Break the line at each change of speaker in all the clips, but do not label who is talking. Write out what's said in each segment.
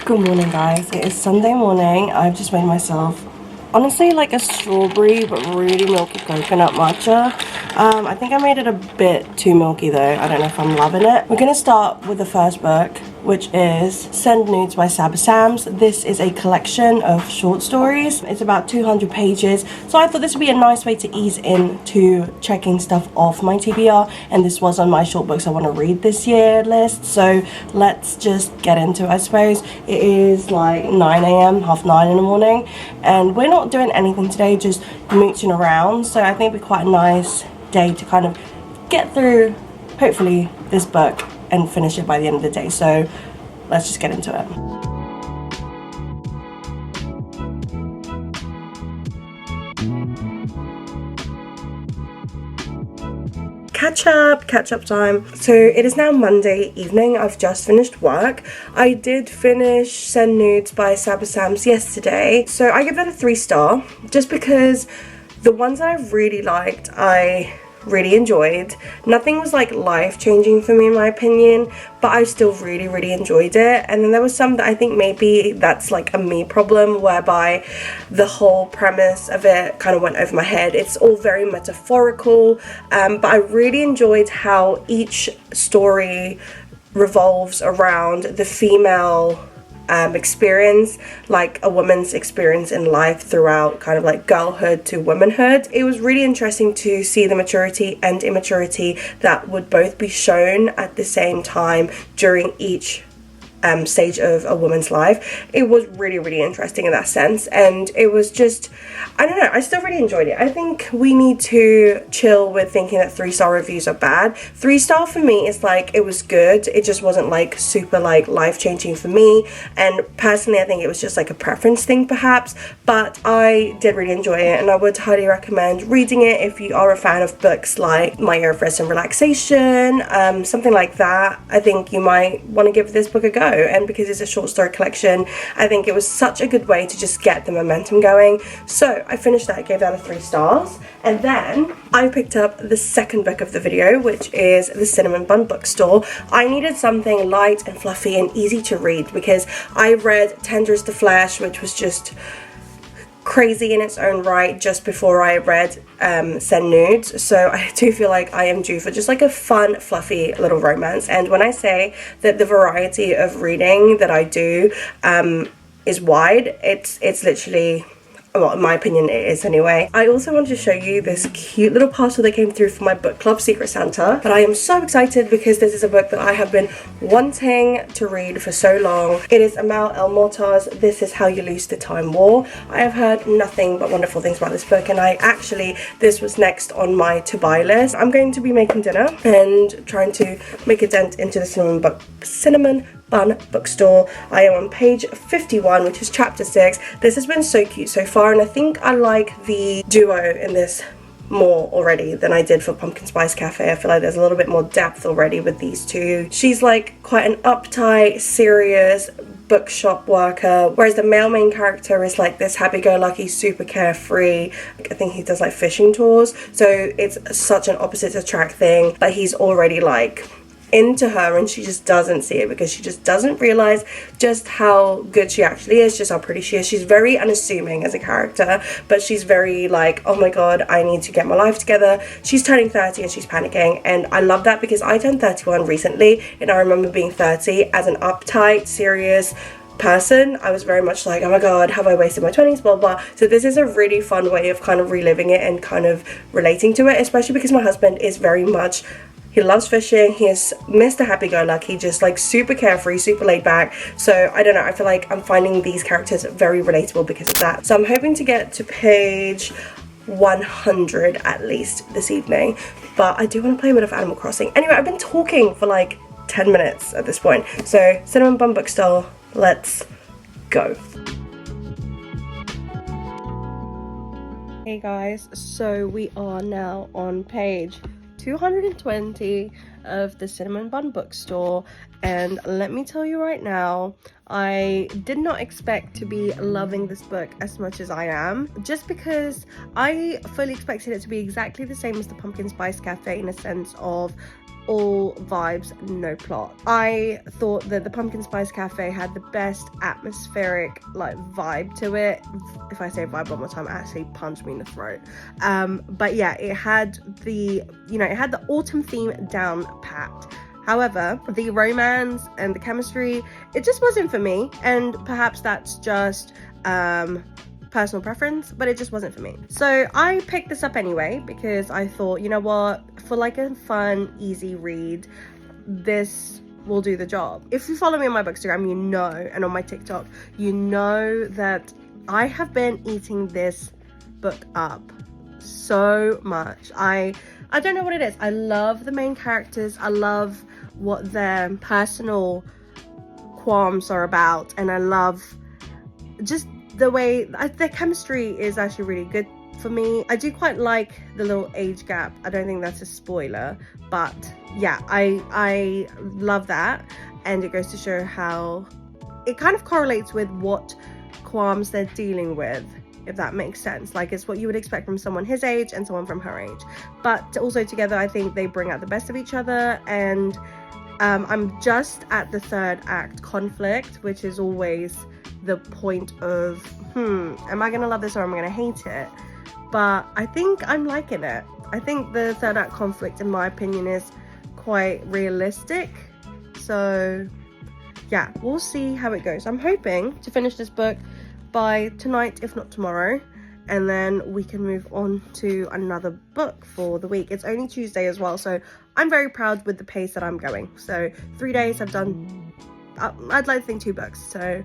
Good morning, guys. It is Sunday morning. I've just made myself, honestly, like a strawberry but really milky coconut matcha. I think I made it a bit too milky though. I don't know if I'm loving it. We're gonna start with the first book, which is Send Nudes by Saba. This is a collection of short stories. It's about 200 pages, so I thought this would be a nice way to ease into checking stuff off my TBR, and this was on my short books I want to read this year list, so let's just get into it. I suppose it is like 9 a.m, half 9 in the morning, and we're not doing anything today, just mooching around, so I think it'd be quite a nice day to kind of get through, hopefully, this book and finish it by the end of the day. So let's just get into it. Catch up time. So it is now Monday evening. I've just finished work. I did finish Send Nudes by Saba yesterday, so I give that a 3-star just because the ones that I really liked, I really enjoyed. Nothing was like life-changing for me in my opinion, but I still really enjoyed it. And then there was some that I think maybe that's like a me problem, whereby the whole premise of it kind of went over my head. It's all very metaphorical, but I really enjoyed how each story revolves around the female experience, like a woman's experience in life throughout kind of like girlhood to womanhood. It was really interesting to see the maturity and immaturity that would both be shown at the same time during each stage of a woman's life. It was really interesting in that sense, and it was just, I don't know, I still really enjoyed it. I think we need to chill with thinking that 3-star reviews are bad. 3-star for me is like, it was good, it just wasn't like super like life-changing for me, and personally I think it was just like a preference thing perhaps, but I did really enjoy it, and I would highly recommend reading it if you are a fan of books like My Year of Rest and Relaxation, something like that. I think you might want to give this book a go. And because it's a short story collection, I think it was such a good way to just get the momentum going. So I finished that, gave that a 3 stars, and then I picked up the second book of the video, which is The Cinnamon Bun Bookstore. I needed something light and fluffy and easy to read because I read Tender as the Flesh, which was just crazy in its own right just before I read Send Nudes, so I do feel like I am due for just like a fun fluffy little romance. And when I say that the variety of reading that I do is wide, it's literally, well, in my opinion it is anyway. I also wanted to show you this cute little parcel that came through from my book club, Secret Santa, but I am so excited because this is a book that I have been wanting to read for so long. It is Amal El Mortar's This Is How You Lose the Time War. I have heard nothing but wonderful things about this book, and this was next on my to buy list. I'm going to be making dinner and trying to make a dent into the Cinnamon Bun Bookstore. I am on page 51, which is chapter 6. This has been so cute so far, and I think I like the duo in this more already than I did for Pumpkin Spice Cafe. I feel like there's a little bit more depth already with these two. She's like quite an uptight, serious bookshop worker, whereas the male main character is like this happy-go-lucky, super carefree. I think he does like fishing tours, so it's such an opposite attract thing, but he's already like into her, and she just doesn't see it because she just doesn't realize just how good she actually is, just how pretty she is. She's very unassuming as a character, but she's very like, oh my god, I need to get my life together. She's turning 30 and she's panicking, and I love that because I turned 31 recently, and I remember being 30 as an uptight, serious person. I was very much like, oh my god, have I wasted my 20s, blah blah. So this is a really fun way of kind of reliving it and kind of relating to it, especially because my husband is very much, he loves fishing, he is Mr. Happy-Go-Lucky, just like super carefree, super laid back. So I don't know, I feel like I'm finding these characters very relatable because of that. So I'm hoping to get to page 100 at least this evening, but I do want to play a bit of Animal Crossing. Anyway, I've been talking for like 10 minutes at this point. So Cinnamon Bun Bookstore, let's go. Hey guys, so we are now on page 220 of the Cinnamon Bun Bookstore, and let me tell you right now, I did not expect to be loving this book as much as I am, just because I fully expected it to be exactly the same as the Pumpkin Spice Cafe in a sense of all vibes, no plot. I thought that the Pumpkin Spice Cafe had the best atmospheric like vibe to it. If I say vibe one more time, actually punch me in the throat. But yeah, it had the, you know, it had the autumn theme down pat. However, the romance and the chemistry, it just wasn't for me, and perhaps that's just personal preference, but it just wasn't for me. So I picked this up anyway because I thought, you know what, for like a fun, easy read, this will do the job. If you follow me on my bookstagram, you know, and on my TikTok, you know that I have been eating this book up so much. I don't know what it is. I love the main characters. I love what their personal qualms are about, and I love just the way their chemistry is actually really good for me. I do quite like the little age gap. I don't think that's a spoiler, but yeah, I love that, and it goes to show how it kind of correlates with what qualms they're dealing with, if that makes sense. Like, it's what you would expect from someone his age and someone from her age, but also together I think they bring out the best of each other. And I'm just at the third act conflict, which is always the point of am I gonna love this or am I gonna hate it? But I think I'm liking it. I think the third act conflict, in my opinion, is quite realistic. So yeah, we'll see how it goes. I'm hoping to finish this book by tonight, if not tomorrow, and then we can move on to another book for the week. It's only Tuesday as well, so I'm very proud with the pace that I'm going. So 3 days I've done, I'd like to think 2 books, so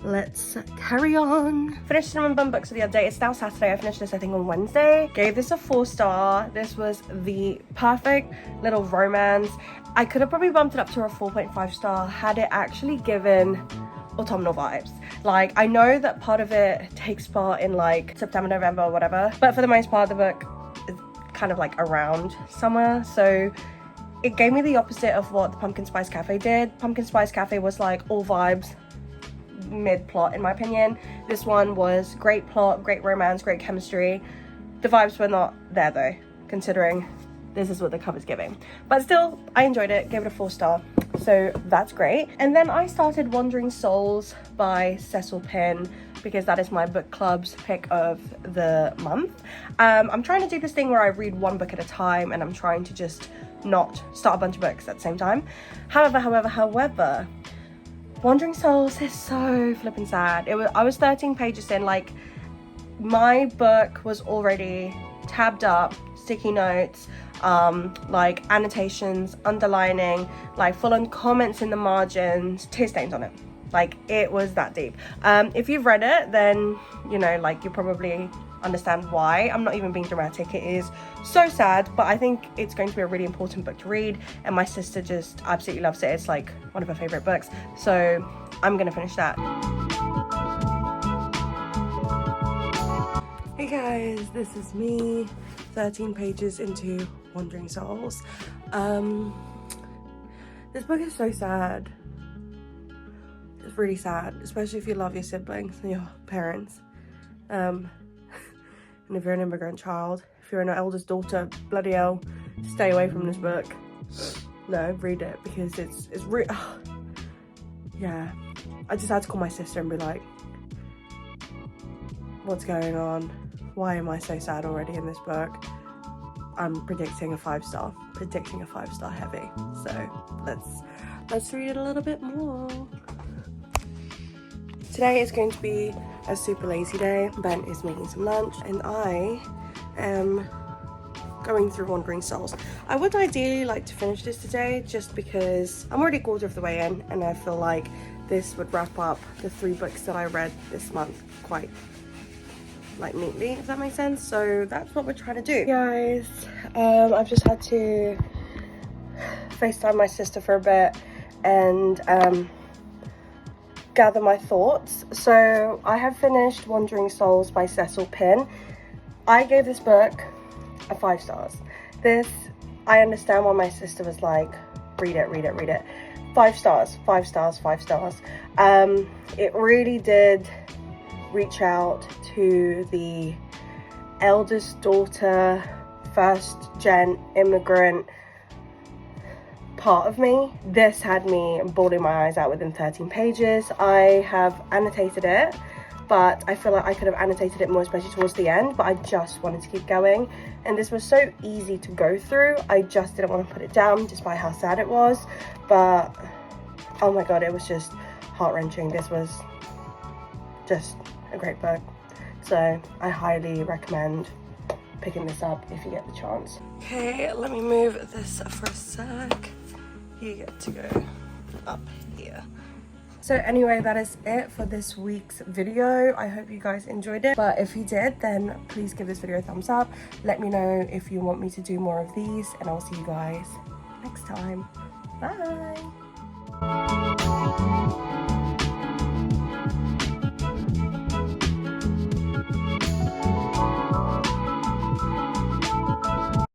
let's carry on. Finished Cinnamon Bun Books of the other day. It's now Saturday. I finished this I think on Wednesday. Gave this a 4-star. This was the perfect little romance. I could have probably bumped it up to a 4.5 star had it actually given autumnal vibes. Like, I know that part of it takes part in like September, November or whatever, but for the most part the book is kind of like around summer, so it gave me the opposite of what the Pumpkin Spice Cafe did. Pumpkin Spice Cafe was like all vibes, mid-plot in my opinion. This one was great plot, great romance, great chemistry. The vibes were not there though, considering this is what the cover's giving, but still I enjoyed it, gave it a 4-star, so that's great. And then I started Wandering Souls by Cecile because that is my book club's pick of the month. I'm trying to do this thing where I read one book at a time, and I'm trying to just not start a bunch of books at the same time. However, Wandering Souls is so flippin' sad. I was 13 pages in, like my book was already tabbed up, sticky notes, like annotations, underlining, like full-on comments in the margins, tear stains on it. Like, it was that deep. If you've read it, then you know, like, you probably understand why. I'm not even being dramatic. It is so sad, but I think it's going to be a really important book to read, and my sister just absolutely loves it. It's like one of her favorite books, so I'm gonna finish that. Hey guys, this is me 13 pages into Wandering Souls. This book is so sad. It's really sad, especially if you love your siblings and your parents. And if you're an immigrant child, if you're an eldest daughter, bloody hell, stay away from this book. No, read it, because it's yeah. I just had to call my sister and be like, what's going on? Why am I so sad already in this book? I'm predicting a 5-star, heavy. So let's read it a little bit more. Today is going to be a super lazy day. Ben is making some lunch and I am going through Wandering Souls. I would ideally like to finish this today, just because I'm already a quarter of the way in, and I feel like this would wrap up the 3 books that I read this month quite like neatly, if that makes sense. So that's what we're trying to do. Guys, I've just had to FaceTime my sister for a bit and gather my thoughts. So I have finished Wandering Souls by Cecile. I gave this book a 5 stars. This, I understand why my sister was like, read it. 5 stars, 5 stars, 5 stars. It really did reach out to the eldest daughter, first gen immigrant part of me. This had me bawling my eyes out within 13 pages. I have annotated it, but I feel like I could have annotated it more, especially towards the end, but I just wanted to keep going. And this was so easy to go through. I just didn't want to put it down despite how sad it was. But oh my god, it was just heart-wrenching. This was just a great book. So I highly recommend picking this up if you get the chance. Okay, let me move this for a sec. You get to go up here. So anyway, that is it for this week's video. I hope you guys enjoyed it. But if you did, then please give this video a thumbs up. Let me know if you want me to do more of these, and I'll see you guys next time. Bye.